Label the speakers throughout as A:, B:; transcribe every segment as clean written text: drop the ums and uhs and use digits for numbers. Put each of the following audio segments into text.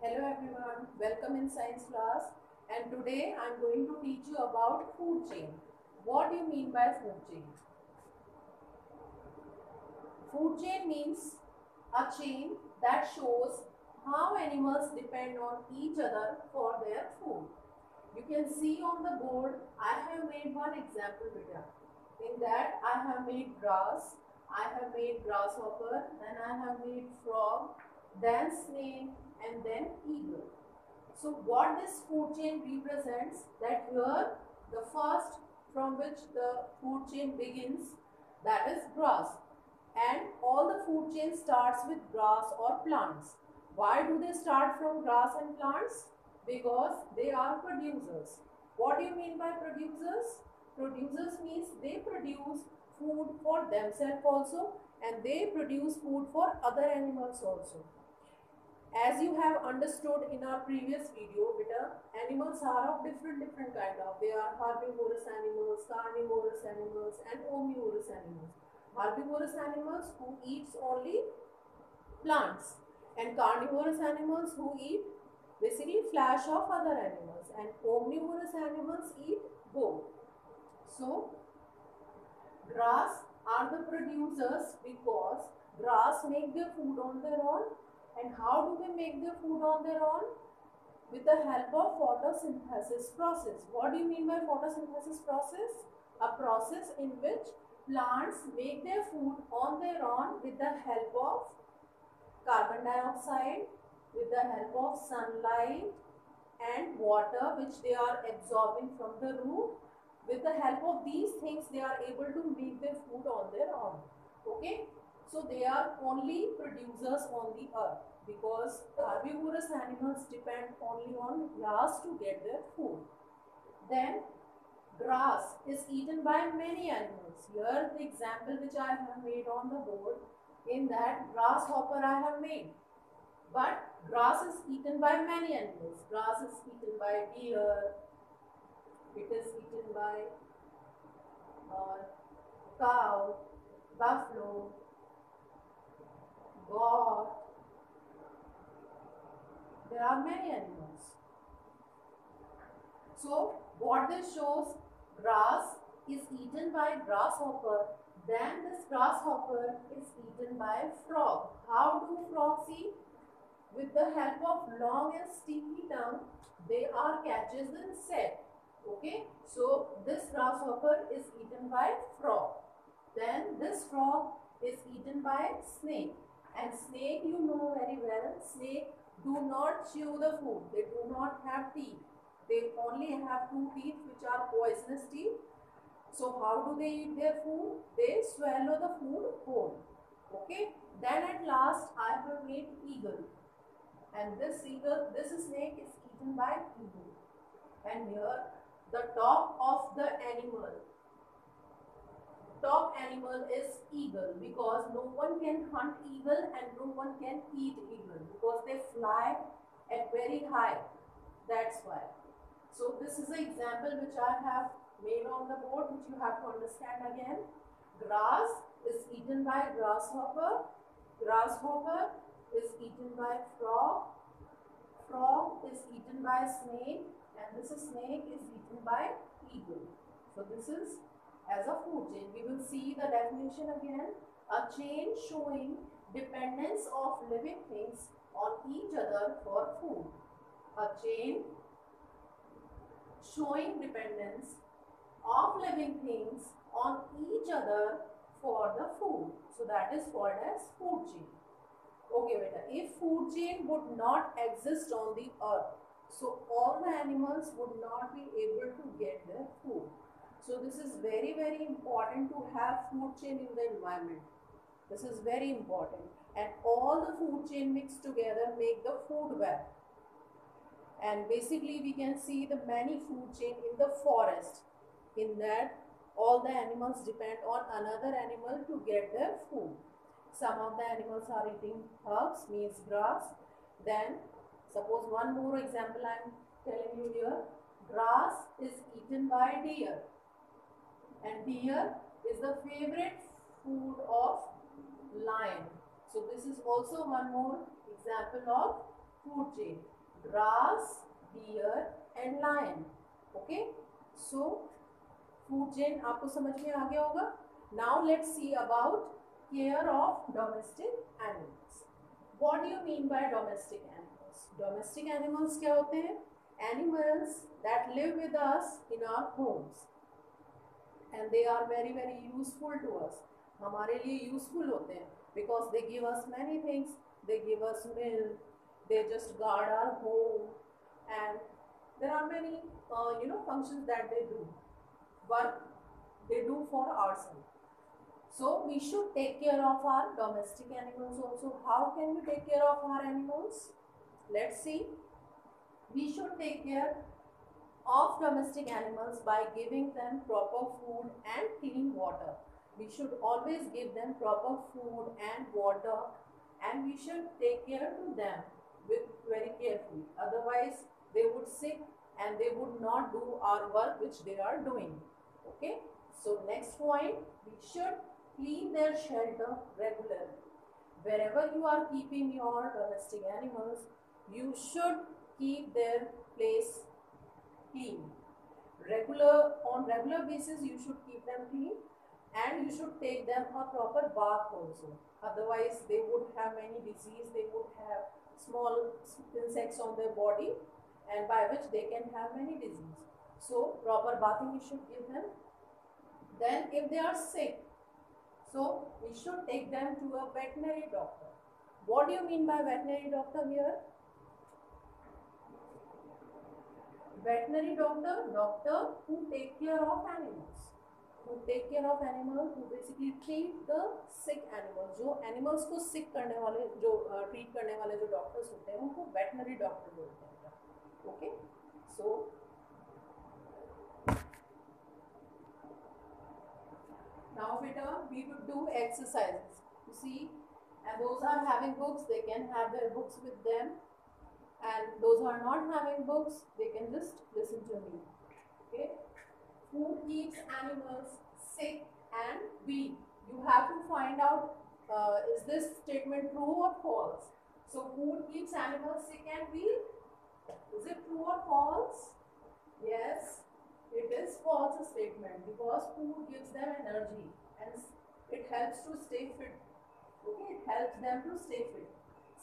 A: Hello everyone, welcome in science class, and today I am going to teach you about food chain. What do you mean by food chain? Food chain means a chain that shows how animals depend on each other for their food. You can see on the board I have made one example video. In that I have made grass, I have made grasshopper, then I have made frog, then snake and then eagle. So what this food chain represents, that here the first from which the food chain begins, that is grass, and all the food chain starts with grass or plants. Why do they start from grass and plants? Because they are producers. What do you mean by producers? Producers means they produce food for themselves also, and they produce food for other animals also. As you have understood in our previous video, beta, animals are of different kind of. They are herbivorous animals, carnivorous animals and omnivorous animals. Herbivorous animals who eats only plants, and carnivorous animals who eat basically flesh of other animals, and omnivorous animals eat both. So grass are the producers because grass make their food on their own. And how do they make their food on their own? With the help of photosynthesis process. What do you mean by photosynthesis process? A process in which plants make their food on their own with the help of carbon dioxide, with the help of sunlight and water which they are absorbing from the root. With the help of these things they are able to make their food on their own. Okay, so they are only producers on the earth, because herbivorous animals depend only on grass to get their food. Then grass is eaten by many animals. Here the example which I have made on the board, in that grasshopper I have made. But grass is eaten by many animals. Grass is eaten by deer, it is eaten by cow, buffalo, goat. There are many animals. So what this shows, grass is eaten by grasshopper, then this grasshopper is eaten by frog. How do frogs eat? With the help of long and sticky tongue, they are catches the insect. Okay, so this grasshopper is eaten by frog. Then this frog is eaten by snake. And snake, you know very well, snake do not chew the food. They do not have teeth. They only have two teeth which are poisonous teeth. So how do they eat their food? They swallow the food whole. Okay. Then at last I have made eagle. And this eagle, this snake is eaten by eagle. And here the top animal is eagle, because no one can hunt eagle and no one can eat eagle, because they fly at very high. That's why. So this is the example which I have made on the board, which you have to understand again. Grass is eaten by grasshopper. Grasshopper is eaten by frog. Frog is eaten by snake, and this snake is eaten by eagle. So this is as a food chain. We will see the definition again. A chain showing dependence of living things on each other for food. A chain showing dependence of living things on each other for the food. So that is called as food chain. Okay, beta, if food chain would not exist on the earth, so all the animals would not be able to get their food. So this is very important to have food chain in the environment. This is very important. And all the food chain mixed together make the food web. And basically we can see the many food chain in the forest. In that all the animals depend on another animal to get their food. Some of the animals are eating herbs, means grass. Then suppose one more example I am telling you here. Grass is eaten by deer, and deer is the favorite food of lion. So this is also one more example of food chain. Grass, deer and lion. Okay. So food chain आपको समझ में आ गया होगा. Now let's see about care of domestic animals. What do you mean by domestic animals? Domestic animals क्या होते हैं? Animals that live with us in our homes and they are very very useful to us. हमारे लिए useful होते हैं because they give us many things. They give us milk. They just guard our home, and there are many functions that they do. Work they do for ourselves. So we should take care of our domestic animals also. How can we take care of our animals? Let's see. We should take care of domestic animals by giving them proper food and clean water. We should always give them proper food and water, and we should take care to them with very carefully. Otherwise, they would sick and they would not do our work which they are doing. Okay. So next point, we should clean their shelter regularly. Wherever you are keeping your domestic animals, you should keep their place clean. On regular basis, you should keep them clean, and you should take them a proper bath also. Otherwise, they would have many disease. They would have small insects on their body, and by which they can have many disease. So proper bathing we should give them. Then if they are sick, so we should take them to a veterinary doctor. What do you mean by veterinary doctor here? Veterinary doctor who take care of animals. Who take care of animals, who basically treat the sick animals. जो animals को sick करने वाले, जो treat करने वाले जो doctors होते हैं, उनको veterinary doctor बोलते हैं. Okay, so now beta, we would do exercises. You see, and those are having books, they can have their books with them, and those who are not having books, they can just listen to me. Okay. Food keeps animals sick and weak. You have to find out is this statement true or false. So food keeps animals sick and weak. Is it true or false? Yes, it is false statement because food gives them energy and it helps to stay fit. Okay, it helps them to stay fit.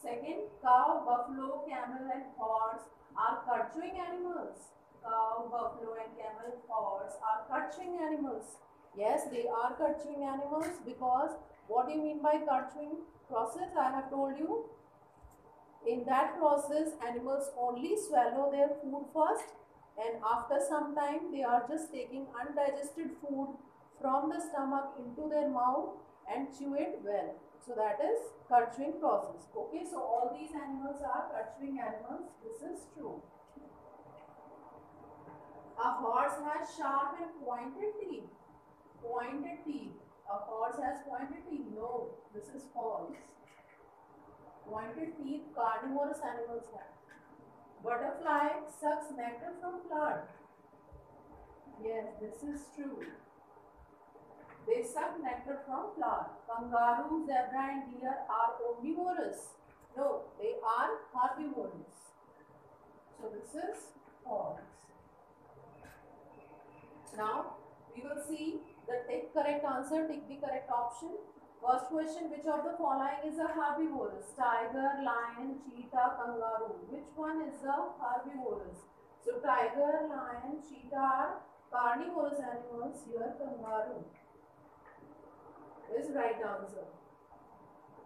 A: Second, cow, buffalo, camel and horse are cut-chewing animals. Cow, buffalo and camel, horse are cut-chewing animals. Yes, they are cut-chewing animals because what do you mean by cut-chewing process? I have told you. In that process, animals only swallow their food first, and after some time they are just taking undigested food from the stomach into their mouth and chew it well. So that is cut-chewing process. Okay, so all these animals are cut-chewing animals. This is true. A horse has sharp and pointed teeth. Pointed teeth. A horse has pointed teeth. No, this is false. Pointed teeth carnivorous animals have. Butterfly sucks nectar from flower. Yes, this is true. They suck nectar from flower. Kangaroo, zebra and deer are omnivorous. No, they are herbivorous. So this is false. Now we will see the take correct answer, take the correct option. First question, which of the following is a herbivorous? Tiger, lion, cheetah, kangaroo. Which one is a herbivorous? So tiger, lion, cheetah are carnivorous animals. Here kangaroo is right answer.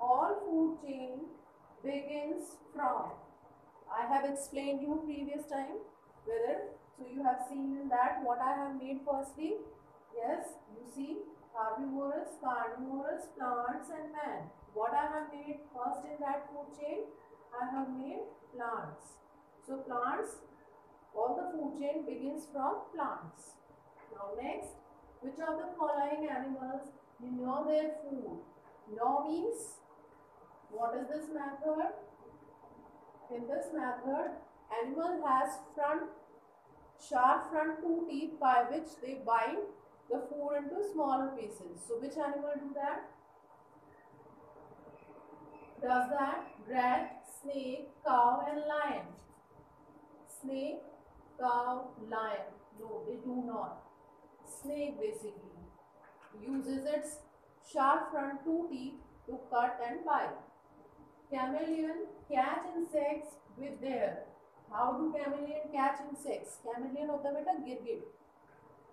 A: All food chain begins from. I have explained you previous time whether. So you have seen in that what I have made firstly. Yes, you see herbivorous, carnivorous, plants and man. What I have made first in that food chain? I have made plants. So plants, all the food chain begins from plants. Now next, which of the following animals you know their food? Know means, what is this method? In this method, animal has sharp front two teeth by which they bind the food into smaller pieces. So which animal do that? Does that? Rat, snake, cow and lion. Snake, cow, lion. No, they do not. Snake basically uses its sharp front two teeth to cut and bite. Chameleon catch insects with their. How do chameleon catch insects? Chameleon होता है बेटा गिरगिट.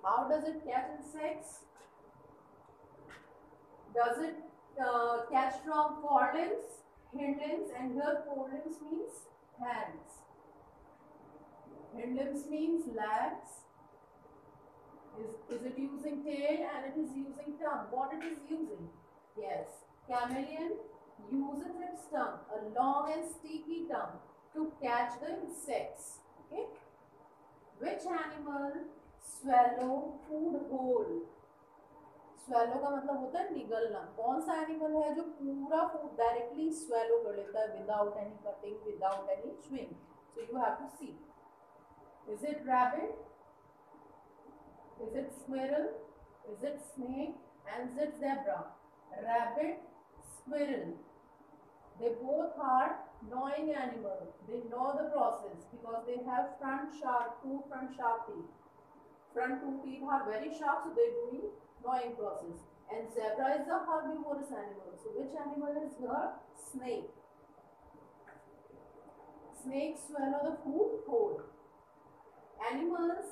A: How does it catch insects? Does it catch from forelimbs, hind limbs, and here forelimbs means hands. Hind limbs means legs. Is it using tail and it is using tongue? What it is using? Yes, chameleon uses its tongue, a long and sticky tongue, to catch the insects. Okay. Which animal swallow food whole? Swallow का मतलब होता है निगलना. कौन सा animal है जो पूरा food directly swallow कर लेता है without any cutting, without any chewing? So you have to see. Is it rabbit? Is it squirrel? Is it snake? And is it zebra? Rabbit, squirrel. They both are gnawing animals. They gnaw the process because they have front sharp teeth. Front two teeth are very sharp, so they do gnawing process. And zebra is a herbivorous animal. So which animal is here? Snake. Snakes swallow the food whole. Animals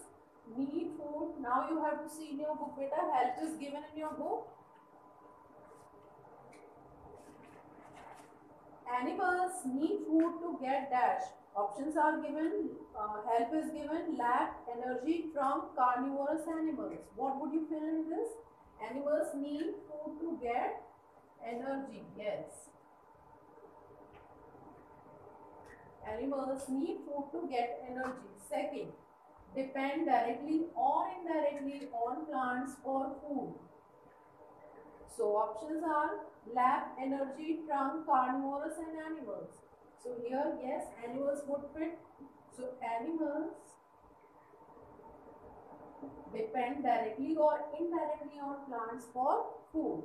A: need food. Now you have to see in your book, beta. Help is given in your book. Animals need food to get dash. Options are given. Help is given. Lack energy from carnivorous animals. What would you fill in this? Animals need food to get energy. Yes. Animals need food to get energy. Second, depend directly or indirectly on plants for food. So options are lack energy from carnivorous and animals. So here, yes, animals would fit. So animals depend directly or indirectly on plants for food.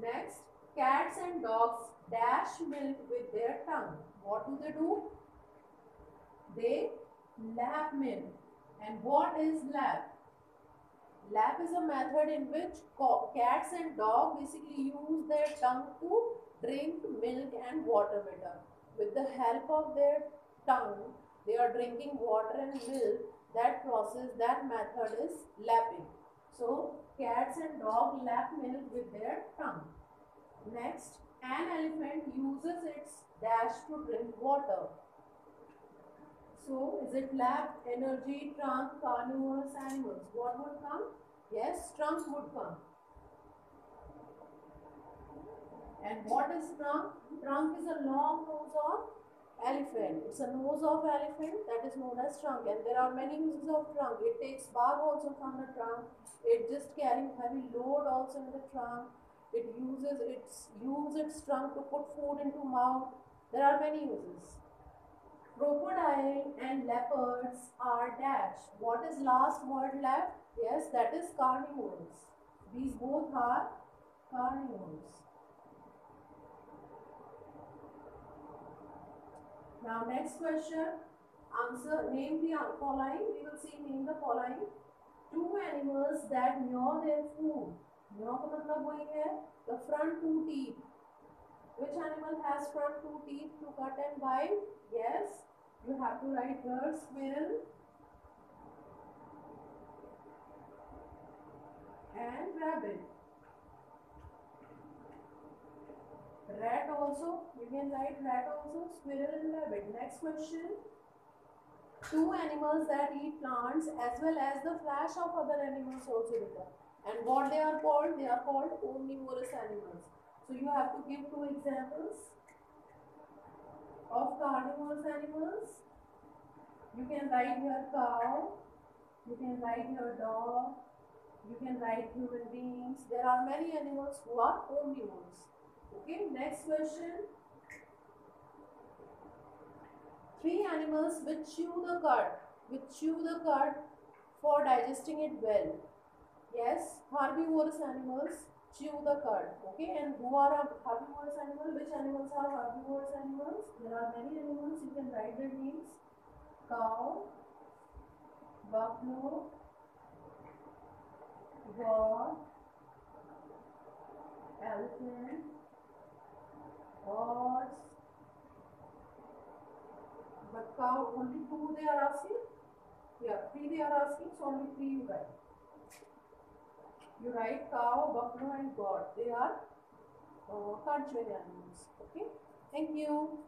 A: Next, cats and dogs dash milk with their tongue. What do? They lap milk. And what is lap? Lap is a method in which cats and dogs basically use their tongue to drink milk and water better. With the help of their tongue, they are drinking water and milk. That process, that method is lapping. So, cats and dogs lap milk with their tongue. Next, an elephant uses its dash to drink water. So, is it lap, energy, trunk, carnivorous animals? What would come? Yes, trunk would come. And what is trunk? Trunk is a long nose of elephant. It's a nose of elephant that is known as trunk. And there are many uses of trunk. It takes bark also from the trunk. It just carrying heavy load also in the trunk. It uses its trunk to put food into mouth. There are many uses. Crocodile and leopards are dash. What is last word left? Yes, that is carnivores. These both are carnivores. Now next question. Answer, name the following. We will see name the following. Two animals that gnaw their food. Gnaw का मतलब वही है the front two teeth. Which animal has front two teeth to cut and bite? Yes, you have to write here squirrel and rabbit. Rat also, you can write rat also, squirrel and rabbit. Next question. Two animals that eat plants as well as the flesh of other animals also differ. And what they are called? They are called omnivorous animals. So you have to give two examples of carnivorous animals. You can write here cow, you can write here dog, you can write human beings. There are many animals who are omnivores. Okay, next question. Three animals which chew the cud for digesting it well. Yes, herbivorous animals chew the cud. Okay, and who are herbivorous animals? Which animals are herbivorous animals? There are many animals. You can write their names: cow, buffalo, goat, elephant, horse. But cow only two they are asking. Yeah, three they are asking. So only three you write. You write cow, buffalo, and goat. They are card animals. Okay. Thank you.